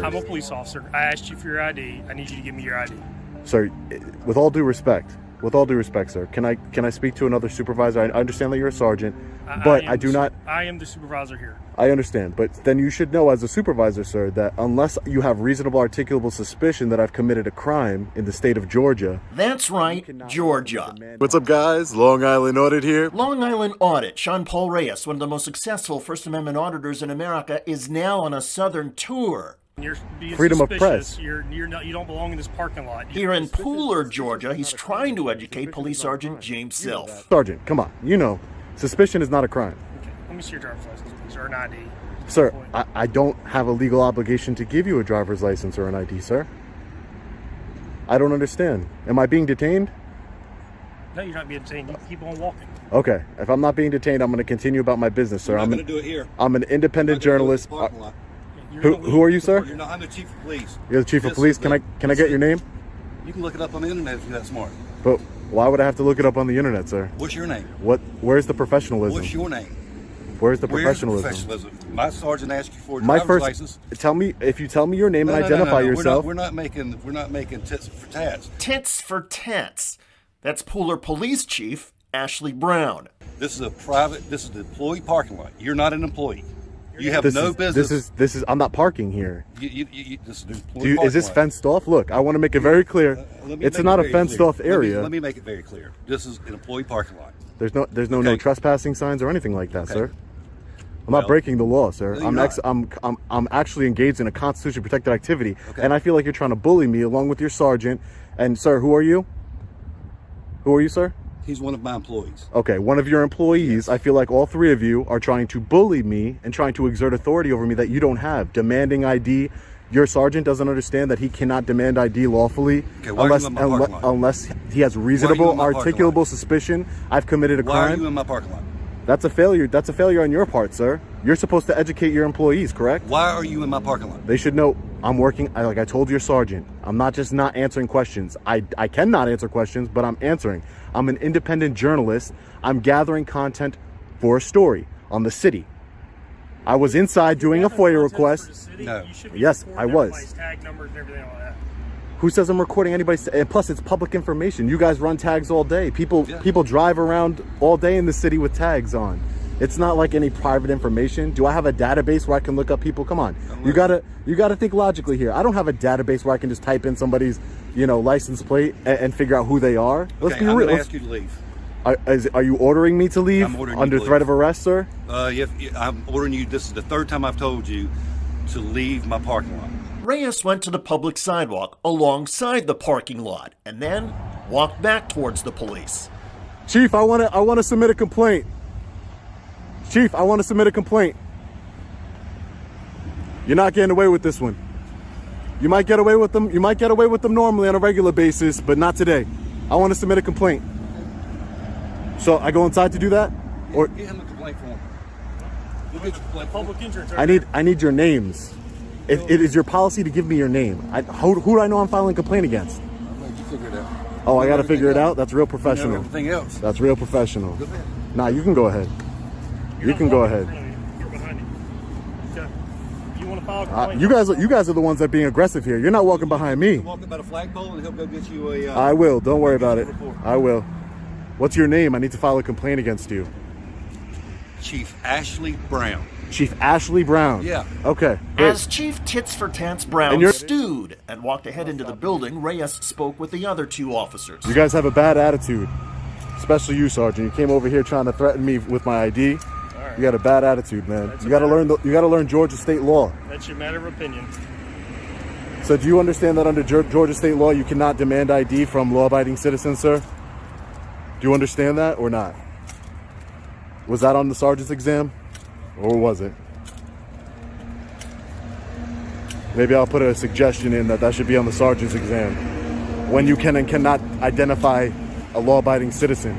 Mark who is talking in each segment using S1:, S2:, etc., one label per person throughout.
S1: I'm a police officer. I asked you for your ID. I need you to give me your ID.
S2: Sir, with all due respect, sir, can I speak to another supervisor? I understand that you're a sergeant, but I do not.
S1: I am the supervisor here.
S2: I understand, but then you should know as a supervisor, sir, that unless you have reasonable articulable suspicion that I've committed a crime in the state of Georgia.
S3: That's right, Georgia.
S2: What's up, guys? Long Island Audit here.
S3: Long Island Audit. Paul Reyes, one of the most successful First Amendment auditors in America, is now on a southern tour.
S1: You're being
S2: freedom of
S1: suspicious.
S2: press.
S1: You're not. You don't belong in this parking lot.
S3: Here in Pooler, Georgia, he's trying to educate Police Sergeant James Self.
S2: Sergeant, come on. You know, suspicion is not a crime.
S1: Okay, let me see your driver's license, please, or an ID.
S2: Sir, I don't have a legal obligation to give you a driver's license or an ID, sir. I don't understand. Am I being detained?
S1: No, you're not being detained. You keep on walking.
S2: Okay. If I'm not being detained, I'm going to continue about my business, sir.
S4: I'm going to do it here.
S2: I'm an independent journalist. Who are you, sir?
S4: I'm the chief of police.
S2: You're the chief of police. Can I get your name?
S4: You can look it up on the internet if you're that smart.
S2: But why would I have to look it up on the internet, sir?
S4: What's your name?
S2: Where's the professionalism?
S4: What's your name?
S2: Where's the
S4: Where's the
S2: professionalism?
S4: professionalism? My sergeant asked you for a driver's license.
S2: If you tell me your name and identify yourself.
S4: We're not making tits for tats.
S3: Tits for tats. That's Pooler Police Chief Ashley Brown.
S4: This is the employee parking lot. You're not an employee. You have no business.
S2: This is. I'm not parking here.
S4: This is the employee parking
S2: is this
S4: lot.
S2: fenced off? Look, I want to make it very clear. It's not a fenced off area.
S4: Let me make it very clear. This is an employee parking lot.
S2: There's no trespassing signs or anything like that, sir. I'm not breaking the law, sir. I'm actually engaged in a constitution protected activity, and I feel like you're trying to bully me along with your sergeant. And sir, who are you? Who are you, sir?
S4: He's one of my employees.
S2: Okay, one of your employees. I feel like all three of you are trying to bully me and trying to exert authority over me that you don't have. Demanding ID. Your sergeant doesn't understand that he cannot demand ID lawfully unless he has reasonable, articulable suspicion I've committed a crime.
S4: Why are you in my parking lot?
S2: That's a failure. That's a failure on your part, sir. You're supposed to educate your employees, correct?
S4: Why are you in my parking lot?
S2: They should know I'm working. Like I told your sergeant, I'm not just not answering questions. I cannot answer questions, but I'm answering. I'm an independent journalist. I'm gathering content for a story on the city. I was inside doing a FOIA request.
S4: No.
S2: Yes, I was.
S1: Tag numbers and everything like that.
S2: Who says I'm recording anybody's? And plus, it's public information. You guys run tags all day. People drive around all day in the city with tags on. It's not like any private information. Do I have a database where I can look up people? Come on, you gotta think logically here. I don't have a database where I can just type in somebody's, license plate and figure out who they are. Let's be real.
S4: I'm gonna ask you to leave.
S2: Are you ordering me to leave?
S4: I'm ordering
S2: under
S4: you to
S2: threat
S4: leave.
S2: of arrest, sir?
S4: I'm ordering you. This is the third time I've told you to leave my parking lot.
S3: Reyes went to the public sidewalk alongside the parking lot and then walked back towards the police.
S2: Chief, I want to submit a complaint. Chief, I want to submit a complaint. You're not getting away with this one. You might get away with them. You might get away with them normally on a regular basis, but not today. I want to submit a complaint. So I go inside to do that, or
S4: Get him a complaint form. You'll get your complaint form.
S1: Public insurance.
S2: I need your names. It is your policy to give me your name. Who do I know I'm filing a complaint against?
S4: I'll let you figure it out.
S2: Oh, I got to figure it out. That's real
S4: You know
S2: professional.
S4: everything else.
S2: That's real professional.
S4: Go ahead.
S2: Nah, you can go ahead. You can go ahead.
S1: You're behind me. Okay. You want to file a complaint?
S2: You guys are the ones that are being aggressive here. You're not walking behind me.
S4: Walk about a flagpole and he'll go get you a.
S2: I will. Don't worry about it.
S4: report.
S2: I will. What's your name? I need to file a complaint against you.
S4: Chief Ashley Brown.
S2: Chief Ashley Brown.
S4: Yeah.
S2: Okay. Great.
S3: As Chief Tits for Tats Brown stewed and walked ahead into the building, Reyes spoke with the other two officers.
S2: You guys have a bad attitude. Especially you, Sergeant. You came over here trying to threaten me with my ID. You got a bad attitude, man. You got to learn Georgia state law.
S1: That's your matter of opinion.
S2: So do you understand that under Georgia state law, you cannot demand ID from law-abiding citizens, sir? Do you understand that or not? Was that on the sergeant's exam? Or was it? Maybe I'll put a suggestion in that should be on the sergeant's exam. When you can and cannot identify a law-abiding citizen.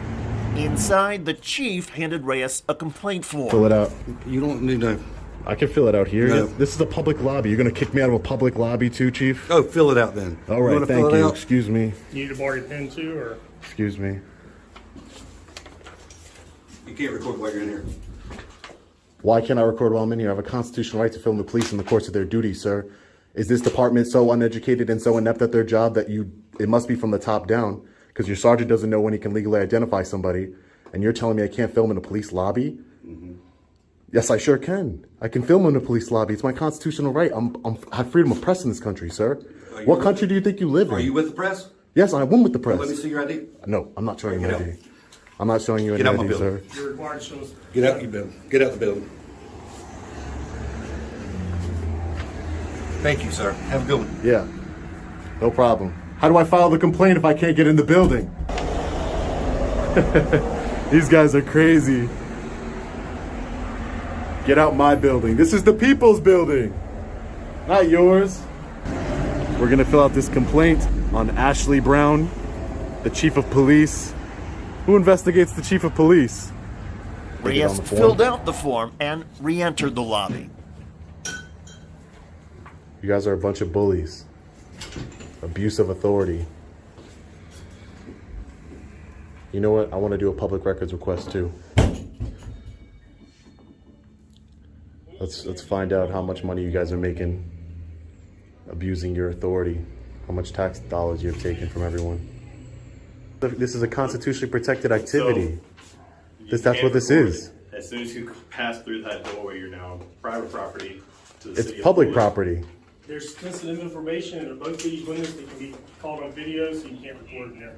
S3: Inside, the chief handed Reyes a complaint form.
S2: Fill it out.
S4: You don't need to.
S2: I can fill it out here.
S4: No.
S2: This is a public lobby. You're going to kick me out of a public lobby too, Chief?
S4: Oh, fill it out then.
S2: All right, thank you. Excuse me.
S1: You need to borrow your pen too, or?
S2: Excuse me.
S4: You can't record while you're in here.
S2: Why can't I record while I'm in here? I have a constitutional right to film the police in the course of their duty, sir. Is this department so uneducated and so inept at their job that it must be from the top down? Because your sergeant doesn't know when he can legally identify somebody, and you're telling me I can't film in a police lobby? Yes, I sure can. I can film in a police lobby. It's my constitutional right. I have freedom of press in this country, sir. What country do you think you live in?
S4: Are you with the press?
S2: Yes, I am with the press.
S4: Let me see your ID.
S2: No, I'm not showing you an ID. I'm not showing you an ID, sir.
S1: You're required to show us.
S4: Get out your building. Get out the building. Thank you, sir. Have a good one.
S2: Yeah, no problem. How do I file the complaint if I can't get in the building? These guys are crazy. Get out my building. This is the people's building, not yours. We're gonna fill out this complaint on Ashley Brown, the chief of police. Who investigates the chief of police?
S3: Reyes filled out the form and re-entered the lobby.
S2: You guys are a bunch of bullies. Abuse of authority. You know what? I want to do a public records request too. Let's find out how much money you guys are making abusing your authority. How much tax dollars you've taken from everyone. This is a constitutionally protected activity. That's what this is.
S1: As soon as you pass through that doorway, you're now on private property to the city.
S2: It's public property.
S1: There's sensitive information in both these windows that can be called on video, so you can't record in there.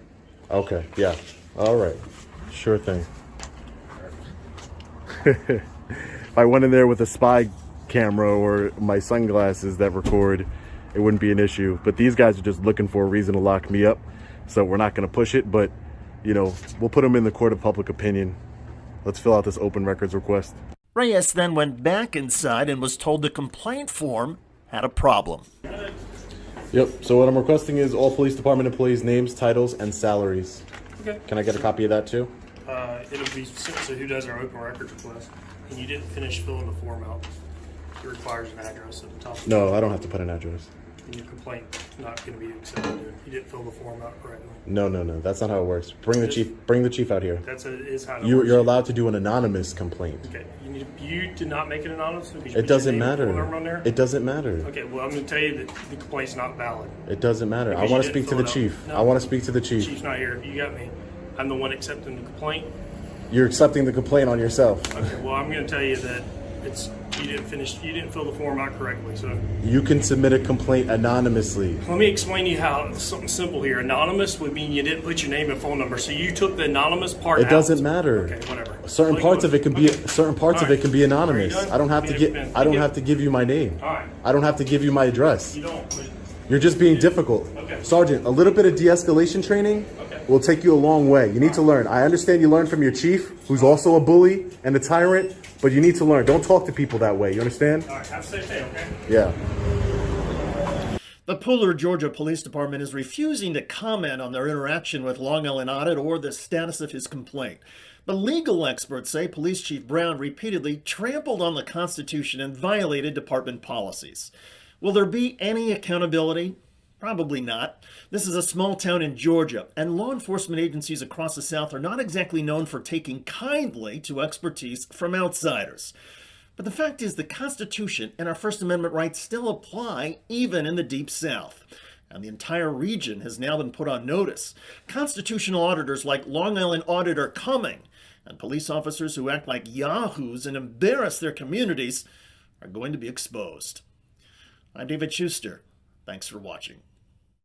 S2: Okay, yeah. All right. Sure thing. If I went in there with a spy camera or my sunglasses that record, it wouldn't be an issue. But these guys are just looking for a reason to lock me up. So we're not going to push it, but, you know, we'll put them in the court of public opinion. Let's fill out this open records request.
S3: Reyes then went back inside and was told the complaint form had a problem.
S2: Yep, so what I'm requesting is all police department employees' names, titles, and salaries.
S1: Okay.
S2: Can I get a copy of that too?
S1: It'll be sent to who does our open records request. And you didn't finish filling the form out. It requires an address at the top.
S2: No, I don't have to put an address.
S1: And your complaint not going to be accepted. You didn't fill the form out correctly.
S2: No, that's not how it works. Bring the chief out here.
S1: Is how it works.
S2: You're allowed to do an anonymous complaint.
S1: Okay. You did not make it anonymous?
S2: It doesn't matter. It doesn't matter.
S1: Okay, well, I'm going to tell you that the complaint's not valid.
S2: It doesn't matter. I want to speak to the chief.
S1: No,
S2: I want to speak to the
S1: the
S2: chief.
S1: chief's not here. You got me. I'm the one accepting the complaint.
S2: You're accepting the complaint on yourself.
S1: Okay, well, I'm going to tell you that you didn't fill the form out correctly. So
S2: you can submit a complaint anonymously.
S1: let me explain to you how something simple here. Anonymous would mean you didn't put your name and phone number, so you took the anonymous part out.
S2: It doesn't matter.
S1: Okay, whatever.
S2: Certain parts of it can be anonymous. I don't have to give you my name.
S1: All right.
S2: I don't have to give you my address.
S1: You don't. But
S2: You're just being difficult.
S1: Okay.
S2: Sergeant, a little bit of de-escalation training will take you a long way. You need to learn. I understand you learned from your chief, who's also a bully and a tyrant, but you need to learn. Don't talk to people that way. You understand?
S1: all right, have a safe day, okay?
S2: Yeah.
S3: The Pooler, Georgia Police Department is refusing to comment on their interaction with Long Island Audit or the status of his complaint. But legal experts say Police Chief Brown repeatedly trampled on the Constitution and violated department policies. Will there be any accountability? Probably not. This is a small town in Georgia, and law enforcement agencies across the South are not exactly known for taking kindly to expertise from outsiders. But the fact is the Constitution and our First Amendment rights still apply even in the Deep South. And the entire region has now been put on notice. Constitutional auditors like Long Island Audit are coming, and police officers who act like yahoos and embarrass their communities are going to be exposed. I'm David Schuster. Thanks for watching.